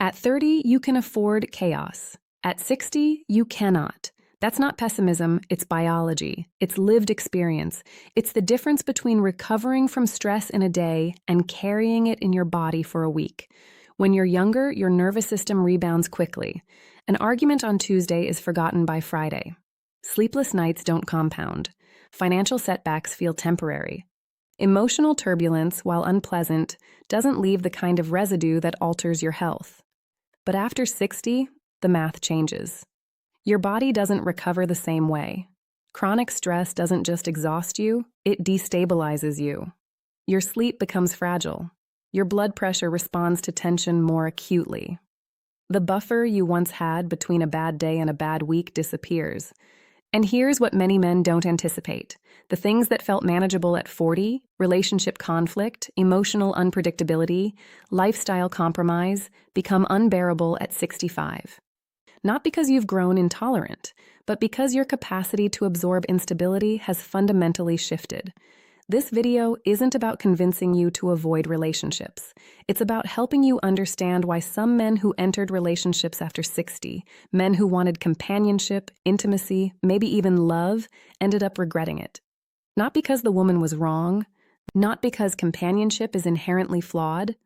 At 30, you can afford chaos. At 60, you cannot. That's not pessimism, it's biology. It's lived experience. It's the difference between recovering from stress in a day and carrying it in your body for a week. When you're younger, your nervous system rebounds quickly. An argument on Tuesday is forgotten by Friday. Sleepless nights don't compound. Financial setbacks feel temporary. Emotional turbulence, while unpleasant, doesn't leave the kind of residue that alters your health. But after 60, the math changes. Your body doesn't recover the same way. Chronic stress doesn't just exhaust you, it destabilizes you. Your sleep becomes fragile. Your blood pressure responds to tension more acutely. The buffer you once had between a bad day and a bad week disappears. And here's what many men don't anticipate. The things that felt manageable at 40, relationship conflict, emotional unpredictability, lifestyle compromise, become unbearable at 65. Not because you've grown intolerant, but because your capacity to absorb instability has fundamentally shifted. This video isn't about convincing you to avoid relationships. It's about helping you understand why some men who entered relationships after 60, men who wanted companionship, intimacy, maybe even love, ended up regretting it. Not because the woman was wrong, not because companionship is inherently flawed,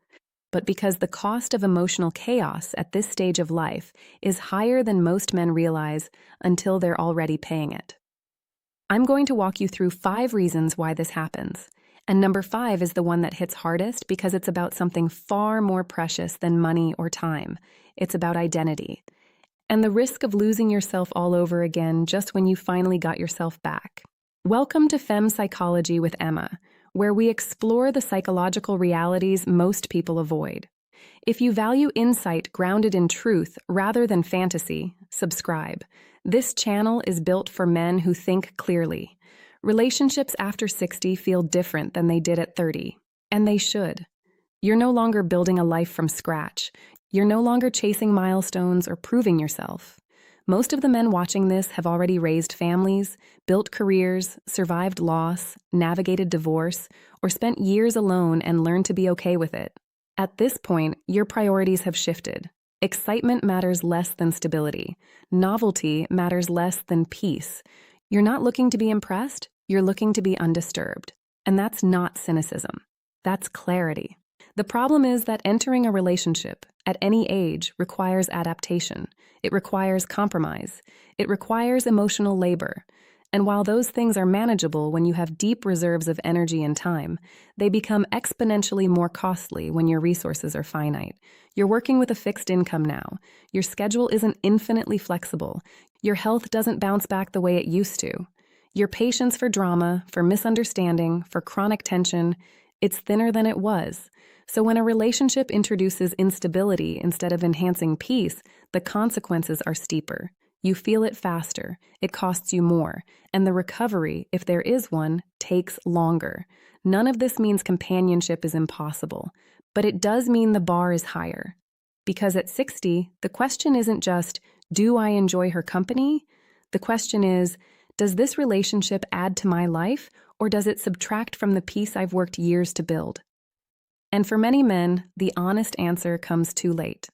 but because the cost of emotional chaos at this stage of life is higher than most men realize until they're already paying it. I'm going to walk you through 5 reasons why this happens. And number 5 is the one that hits hardest because it's about something far more precious than money or time. It's about identity. And the risk of losing yourself all over again just when you finally got yourself back. Welcome to Femme Psychology with Emma, where we explore the psychological realities most people avoid. If you value insight grounded in truth rather than fantasy, subscribe. This channel is built for men who think clearly. Relationships after 60 feel different than they did at 30, and they should. You're no longer building a life from scratch. You're no longer chasing milestones or proving yourself. Most of the men watching this have already raised families, built careers, survived loss, navigated divorce, or spent years alone and learned to be okay with it. At this point, your priorities have shifted. Excitement matters less than stability. Novelty matters less than peace. You're not looking to be impressed, you're looking to be undisturbed. And that's not cynicism. That's clarity. The problem is that entering a relationship at any age requires adaptation. It requires compromise. It requires emotional labor. And while those things are manageable when you have deep reserves of energy and time, they become exponentially more costly when your resources are finite. You're working with a fixed income now. Your schedule isn't infinitely flexible. Your health doesn't bounce back the way it used to. Your patience for drama, for misunderstanding, for chronic tension, it's thinner than it was. So when a relationship introduces instability instead of enhancing peace, the consequences are steeper. You feel it faster, it costs you more, and the recovery, if there is one, takes longer. None of this means companionship is impossible, but it does mean the bar is higher. Because at 60, the question isn't just, do I enjoy her company? The question is, does this relationship add to my life, or does it subtract from the peace I've worked years to build? And for many men, the honest answer comes too late.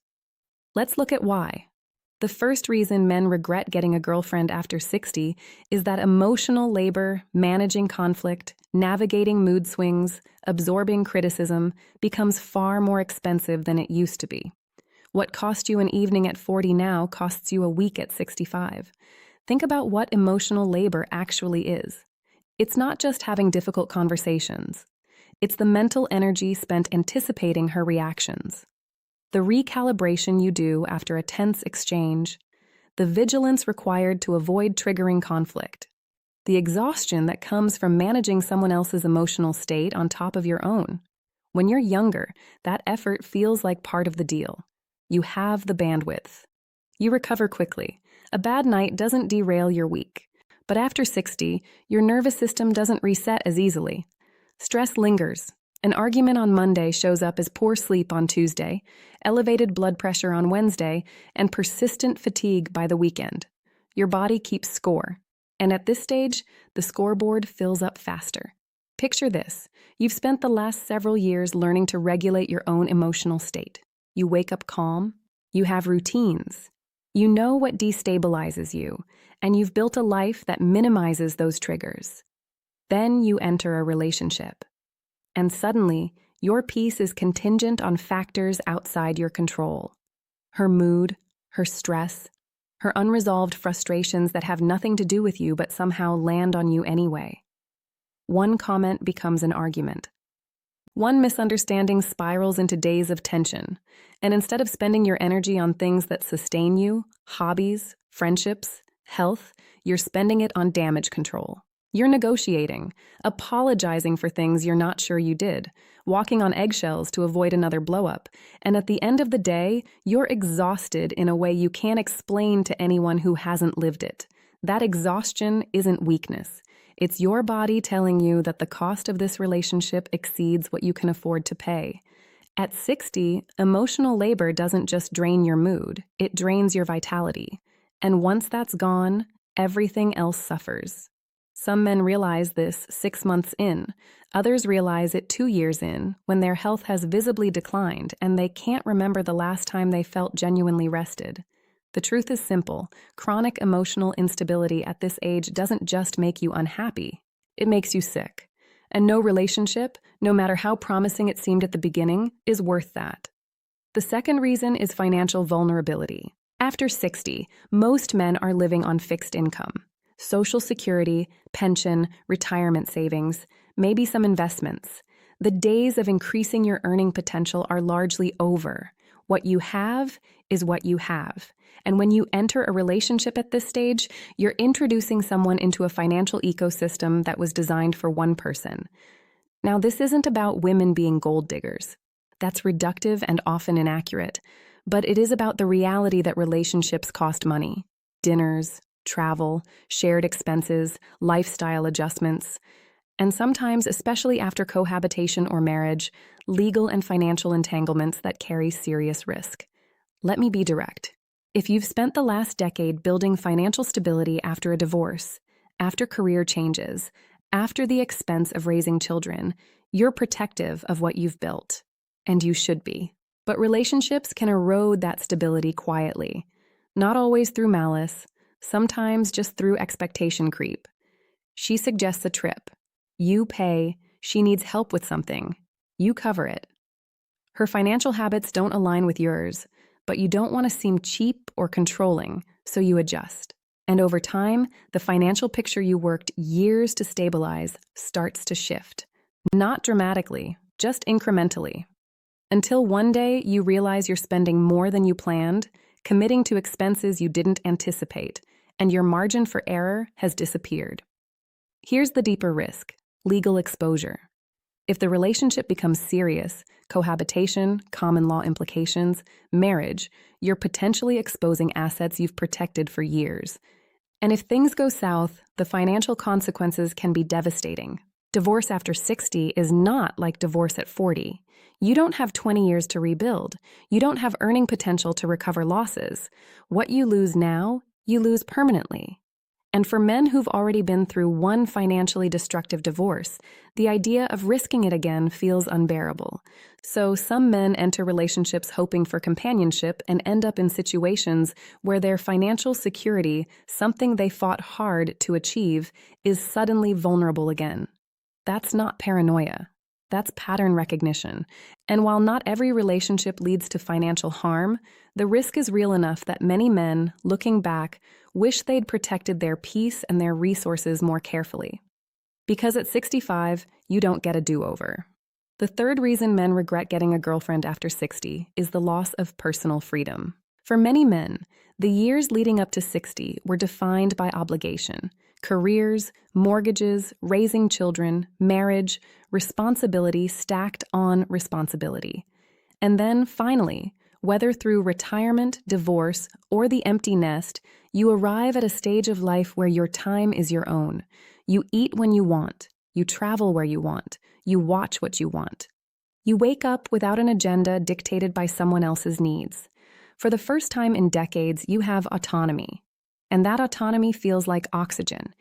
Let's look at why. The first reason men regret getting a girlfriend after 60 is that emotional labor, managing conflict, navigating mood swings, absorbing criticism becomes far more expensive than it used to be. What cost you an evening at 40 now costs you a week at 65. Think about what emotional labor actually is. It's not just having difficult conversations. It's the mental energy spent anticipating her reactions. The recalibration you do after a tense exchange, the vigilance required to avoid triggering conflict, the exhaustion that comes from managing someone else's emotional state on top of your own. When you're younger, that effort feels like part of the deal. You have the bandwidth. You recover quickly. A bad night doesn't derail your week. But after 60, your nervous system doesn't reset as easily. Stress lingers. An argument on Monday shows up as poor sleep on Tuesday, elevated blood pressure on Wednesday, and persistent fatigue by the weekend. Your body keeps score. And at this stage, the scoreboard fills up faster. Picture this. You've spent the last several years learning to regulate your own emotional state. You wake up calm, You have routines. You know what destabilizes you, and you've built a life that minimizes those triggers. Then you enter a relationship. And suddenly, your peace is contingent on factors outside your control. Her mood, her stress, her unresolved frustrations that have nothing to do with you but somehow land on you anyway. One comment becomes an argument. One misunderstanding spirals into days of tension, and instead of spending your energy on things that sustain you, hobbies, friendships, health, you're spending it on damage control. You're negotiating, apologizing for things you're not sure you did, walking on eggshells to avoid another blow-up, and at the end of the day, you're exhausted in a way you can't explain to anyone who hasn't lived it. That exhaustion isn't weakness. It's your body telling you that the cost of this relationship exceeds what you can afford to pay. At 60, emotional labor doesn't just drain your mood, it drains your vitality. And once that's gone, everything else suffers. Some men realize this 6 months in. Others realize it 2 years in, when their health has visibly declined and they can't remember the last time they felt genuinely rested. The truth is simple. Chronic emotional instability at this age doesn't just make you unhappy, it makes you sick. And no relationship, no matter how promising it seemed at the beginning, is worth that. The second reason is financial vulnerability. After 60, most men are living on fixed income. Social security, pension, retirement savings, maybe some investments. The days of increasing your earning potential are largely over. What you have is what you have. And when you enter a relationship at this stage, you're introducing someone into a financial ecosystem that was designed for one person. Now, this isn't about women being gold diggers. That's reductive and often inaccurate. But it is about the reality that relationships cost money. Dinners, travel, shared expenses, lifestyle adjustments. And sometimes, especially after cohabitation or marriage, legal and financial entanglements that carry serious risk. Let me be direct. If you've spent the last decade building financial stability after a divorce, after career changes, after the expense of raising children, you're protective of what you've built. And you should be. But relationships can erode that stability quietly. Not always through malice, sometimes just through expectation creep. She suggests a trip. You pay, she needs help with something. You cover it. Her financial habits don't align with yours, but you don't want to seem cheap or controlling, so you adjust. And over time, the financial picture you worked years to stabilize starts to shift. Not dramatically, just incrementally. Until one day you realize you're spending more than you planned, committing to expenses you didn't anticipate, and your margin for error has disappeared. Here's the deeper risk: legal exposure. If the relationship becomes serious, cohabitation, common law implications, marriage, you're potentially exposing assets you've protected for years. And if things go south, the financial consequences can be devastating. Divorce after 60 is not like divorce at 40. You don't have 20 years to rebuild. You don't have earning potential to recover losses. What you lose now, you lose permanently. And for men who've already been through one financially destructive divorce, the idea of risking it again feels unbearable. So some men enter relationships hoping for companionship and end up in situations where their financial security, something they fought hard to achieve, is suddenly vulnerable again. That's not paranoia. That's pattern recognition. And while not every relationship leads to financial harm, the risk is real enough that many men, looking back, wish they'd protected their peace and their resources more carefully. Because at 65, you don't get a do-over. The third reason men regret getting a girlfriend after 60 is the loss of personal freedom. For many men, the years leading up to 60 were defined by obligation. Careers, mortgages, raising children, marriage, responsibility stacked on responsibility. And then, finally, whether through retirement, divorce, or the empty nest, you arrive at a stage of life where your time is your own. You eat when you want. You travel where you want. You watch what you want. You wake up without an agenda dictated by someone else's needs. For the first time in decades, you have autonomy. And that autonomy feels like oxygen.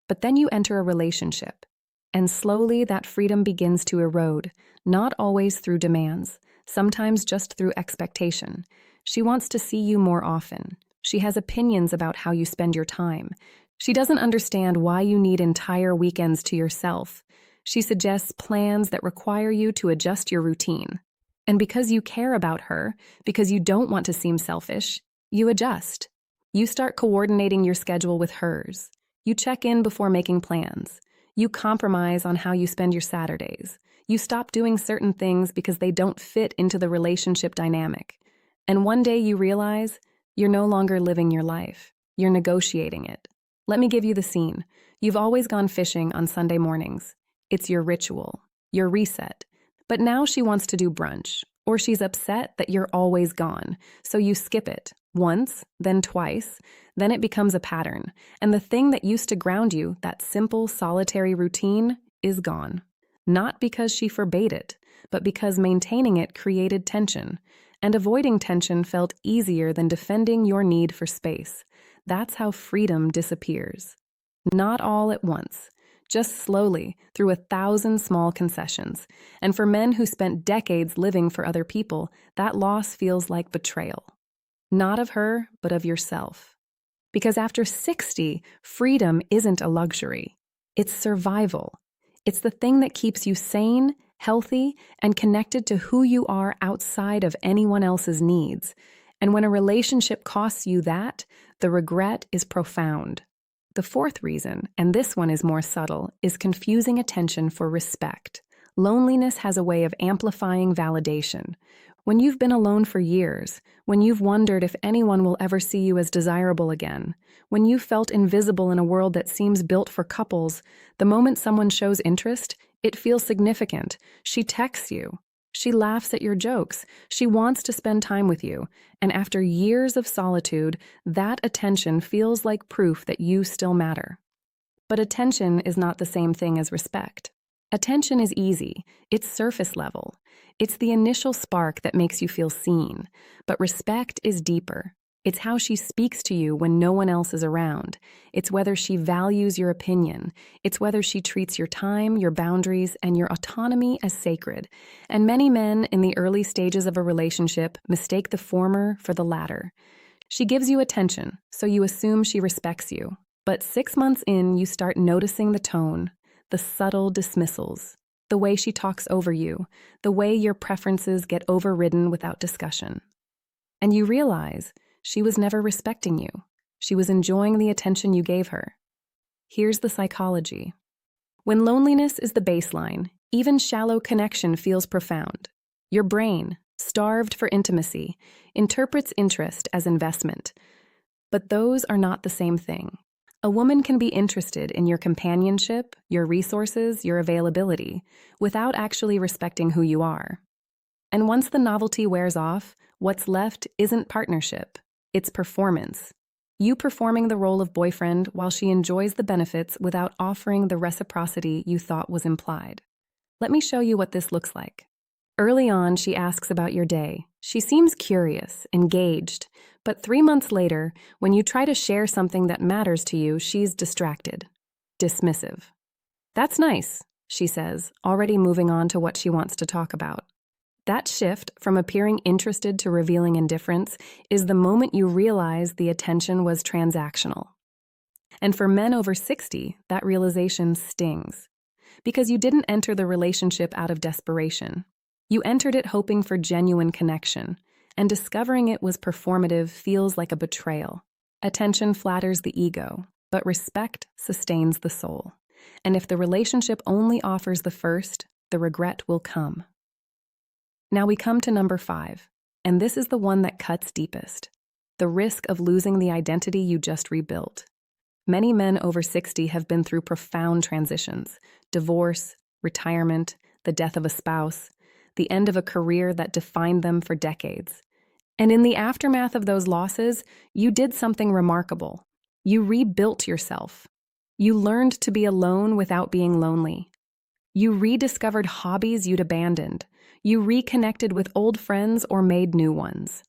But then you enter a relationship. And slowly that freedom begins to erode, not always through demands, sometimes just through expectation. She wants to see you more often. She has opinions about how you spend your time. She doesn't understand why you need entire weekends to yourself. She suggests plans that require you to adjust your routine. And because you care about her, because you don't want to seem selfish, you adjust. You start coordinating your schedule with hers. You check in before making plans. You compromise on how you spend your Saturdays. You stop doing certain things because they don't fit into the relationship dynamic. And one day you realize you're no longer living your life. You're negotiating it. Let me give you the scene. You've always gone fishing on Sunday mornings. It's your ritual, your reset. But now she wants to do brunch, or she's upset that you're always gone, so you skip it once, then twice, then it becomes a pattern, and the thing that used to ground you, that simple, solitary routine, is gone. Not because she forbade it, but because maintaining it created tension, and avoiding tension felt easier than defending your need for space. That's how freedom disappears. Not all at once. Just slowly, through 1,000 small concessions. And for men who spent decades living for other people, that loss feels like betrayal. Not of her, but of yourself. Because after 60, freedom isn't a luxury. It's survival. It's the thing that keeps you sane, healthy, and connected to who you are outside of anyone else's needs. And when a relationship costs you that, the regret is profound. The fourth reason, and this one is more subtle, is confusing attention for respect. Loneliness has a way of amplifying validation. When you've been alone for years, when you've wondered if anyone will ever see you as desirable again, when you've felt invisible in a world that seems built for couples, the moment someone shows interest, it feels significant. She texts you. She laughs at your jokes. She wants to spend time with you. And after years of solitude, that attention feels like proof that you still matter. But attention is not the same thing as respect. Attention is easy. It's surface level. It's the initial spark that makes you feel seen. But respect is deeper. It's how she speaks to you when no one else is around. It's whether she values your opinion. It's whether she treats your time, your boundaries, and your autonomy as sacred. And many men in the early stages of a relationship mistake the former for the latter. She gives you attention, so you assume she respects you. But 6 months in, you start noticing the tone, the subtle dismissals, the way she talks over you, the way your preferences get overridden without discussion. And you realize she was never respecting you. She was enjoying the attention you gave her. Here's the psychology. When loneliness is the baseline, even shallow connection feels profound. Your brain, starved for intimacy, interprets interest as investment. But those are not the same thing. A woman can be interested in your companionship, your resources, your availability, without actually respecting who you are. And once the novelty wears off, what's left isn't partnership. It's performance. You performing the role of boyfriend while she enjoys the benefits without offering the reciprocity you thought was implied. Let me show you what this looks like. Early on, she asks about your day. She seems curious, engaged, but 3 months later, when you try to share something that matters to you, she's distracted, dismissive. That's nice, she says, already moving on to what she wants to talk about. That shift from appearing interested to revealing indifference is the moment you realize the attention was transactional. And for men over 60, that realization stings. Because you didn't enter the relationship out of desperation. You entered it hoping for genuine connection, and discovering it was performative feels like a betrayal. Attention flatters the ego, but respect sustains the soul. And if the relationship only offers the first, the regret will come. Now we come to number 5, and this is the one that cuts deepest. The risk of losing the identity you just rebuilt. Many men over 60 have been through profound transitions: divorce, retirement, the death of a spouse, the end of a career that defined them for decades. And in the aftermath of those losses, you did something remarkable. You rebuilt yourself. You learned to be alone without being lonely. You rediscovered hobbies you'd abandoned. You reconnected with old friends or made new ones.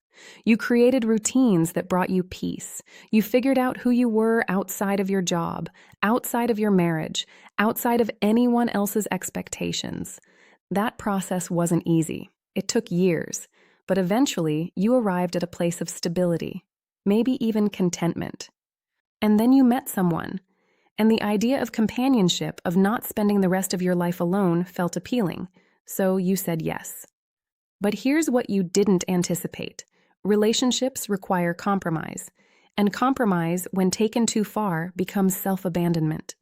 You created routines that brought you peace. You figured out who you were outside of your job, outside of your marriage, outside of anyone else's expectations. That process wasn't easy. It took years. but eventually you arrived at a place of stability, maybe even contentment. And then you met someone, and the idea of companionship, of not spending the rest of your life alone, felt appealing, so you said yes. But here's what you didn't anticipate. Relationships require compromise, and compromise, when taken too far, becomes self-abandonment.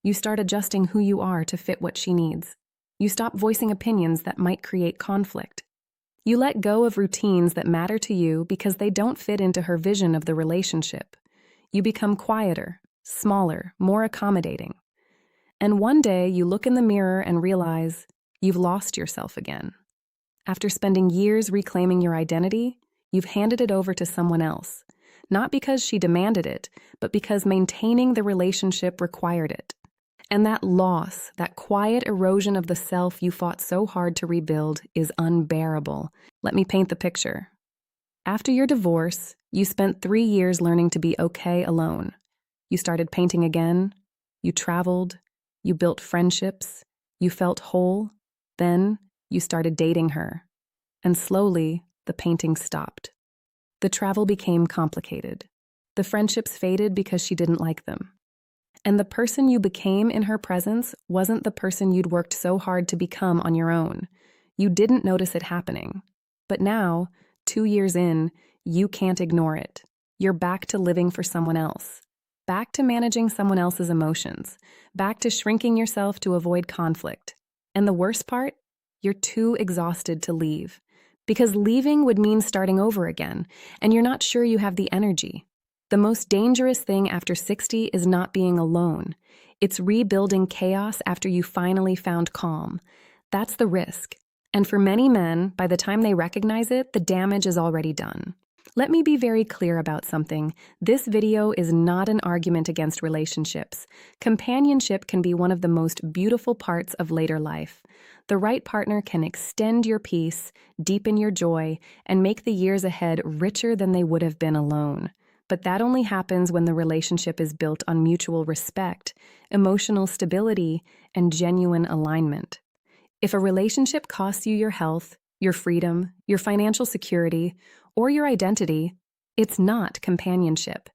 You start adjusting who you are to fit what she needs. You stop voicing opinions that might create conflict. You let go of routines that matter to you because they don't fit into her vision of the relationship. You become quieter, smaller, more accommodating. And one day you look in the mirror and realize you've lost yourself again. After spending years reclaiming your identity, you've handed it over to someone else. Not because she demanded it, but because maintaining the relationship required it. And that loss, that quiet erosion of the self you fought so hard to rebuild, is unbearable. Let me paint the picture. After your divorce, you spent 3 years learning to be okay alone. You started painting again, you traveled, you built friendships, you felt whole. Then you started dating her. And slowly, the painting stopped. The travel became complicated. The friendships faded because she didn't like them. And the person you became in her presence wasn't the person you'd worked so hard to become on your own. You didn't notice it happening. But now, 2 years in, you can't ignore it. You're back to living for someone else. Back to managing someone else's emotions. Back to shrinking yourself to avoid conflict. And the worst part? You're too exhausted to leave. Because leaving would mean starting over again, and you're not sure you have the energy. The most dangerous thing after 60 is not being alone. It's rebuilding chaos after you finally found calm. That's the risk. And for many men, by the time they recognize it, the damage is already done. Let me be very clear about something. This video is not an argument against relationships. Companionship can be one of the most beautiful parts of later life. The right partner can extend your peace, deepen your joy, and make the years ahead richer than they would have been alone. But that only happens when the relationship is built on mutual respect, emotional stability, and genuine alignment. If a relationship costs you your health, your freedom, your financial security, or your identity, it's not companionship.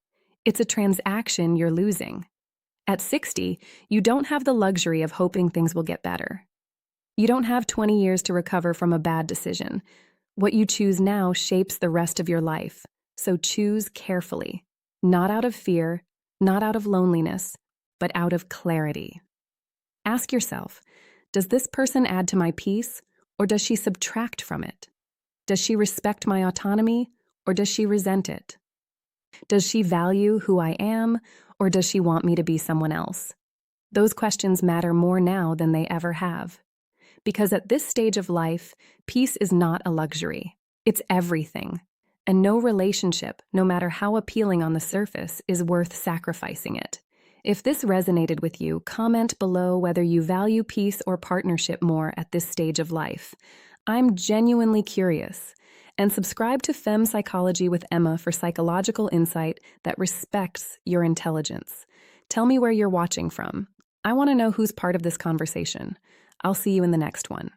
It's a transaction you're losing. At 60, you don't have the luxury of hoping things will get better. You don't have 20 years to recover from a bad decision. What you choose now shapes the rest of your life, so choose carefully. Not out of fear, not out of loneliness, but out of clarity. Ask yourself, does this person add to my peace, or does she subtract from it? Does she respect my autonomy, or does she resent it? Does she value who I am, or does she want me to be someone else? Those questions matter more now than they ever have. Because at this stage of life, peace is not a luxury. It's everything. And no relationship, no matter how appealing on the surface, is worth sacrificing it. If this resonated with you, comment below whether you value peace or partnership more at this stage of life. I'm genuinely curious. And subscribe to Femme Psychology with Emma for psychological insight that respects your intelligence. Tell me where you're watching from. I want to know who's part of this conversation. I'll see you in the next one.